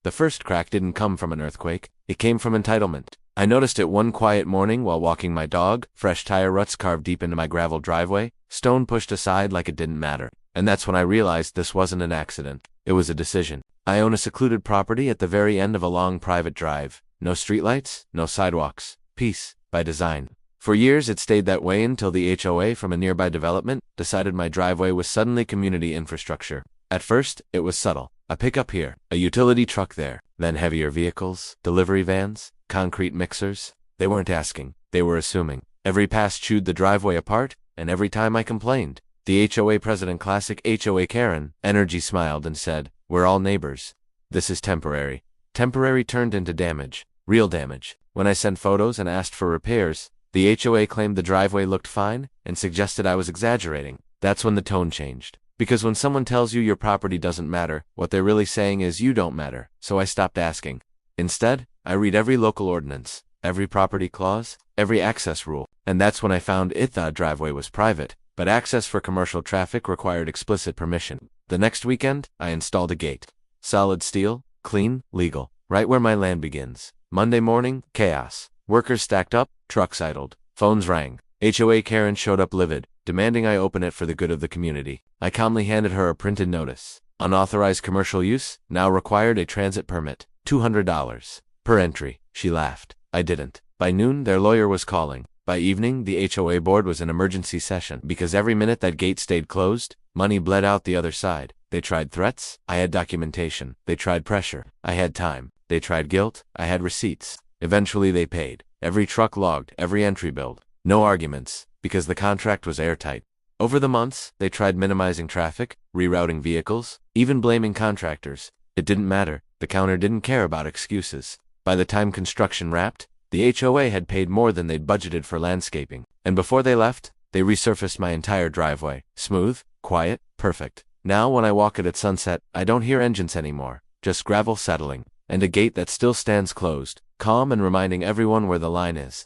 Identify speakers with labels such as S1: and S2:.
S1: The first crack didn't come from an earthquake, it came from entitlement. I noticed it one quiet morning while walking my dog, fresh tire ruts carved deep into my gravel driveway, stone pushed aside like it didn't matter. And that's when I realized this wasn't an accident. It was a decision. I own a secluded property at the very end of a long private drive. No streetlights, no sidewalks. Peace, by design. For years it stayed that way until the HOA from a nearby development decided my driveway was suddenly community infrastructure. At first, it was subtle. A pickup here, a utility truck there, then heavier vehicles, delivery vans, concrete mixers. They weren't asking, they were assuming. Every pass chewed the driveway apart, and every time I complained, the HOA president, classic HOA Karen, energy smiled and said, "We're all neighbors. This is temporary." Temporary turned into damage, real damage. When I sent photos and asked for repairs, the HOA claimed the driveway looked fine and suggested I was exaggerating. That's when the tone changed. Because when someone tells you your property doesn't matter, what they're really saying is you don't matter, so I stopped asking. Instead, I read every local ordinance, every property clause, every access rule, and that's when I found the driveway was private, but access for commercial traffic required explicit permission. The next weekend, I installed a gate. Solid steel, clean, legal, right where my land begins. Monday morning, chaos. Workers stacked up, trucks idled, phones rang. HOA Karen showed up livid, demanding I open it for the good of the community. I calmly handed her a printed notice. Unauthorized commercial use now required a transit permit. $200 per entry. She laughed. I didn't. By noon, their lawyer was calling. By evening, the HOA board was in emergency session because every minute that gate stayed closed, money bled out the other side. They tried threats. I had documentation. They tried pressure. I had time. They tried guilt. I had receipts. Eventually they paid. Every truck logged, every entry billed. No arguments, because the contract was airtight. Over the months, they tried minimizing traffic, rerouting vehicles, even blaming contractors. It didn't matter. The counter didn't care about excuses. By the time construction wrapped, the HOA had paid more than they'd budgeted for landscaping. And before they left, they resurfaced my entire driveway. Smooth, quiet, perfect. Now when I walk it at sunset, I don't hear engines anymore. Just gravel settling. And a gate that still stands closed, calm and reminding everyone where the line is.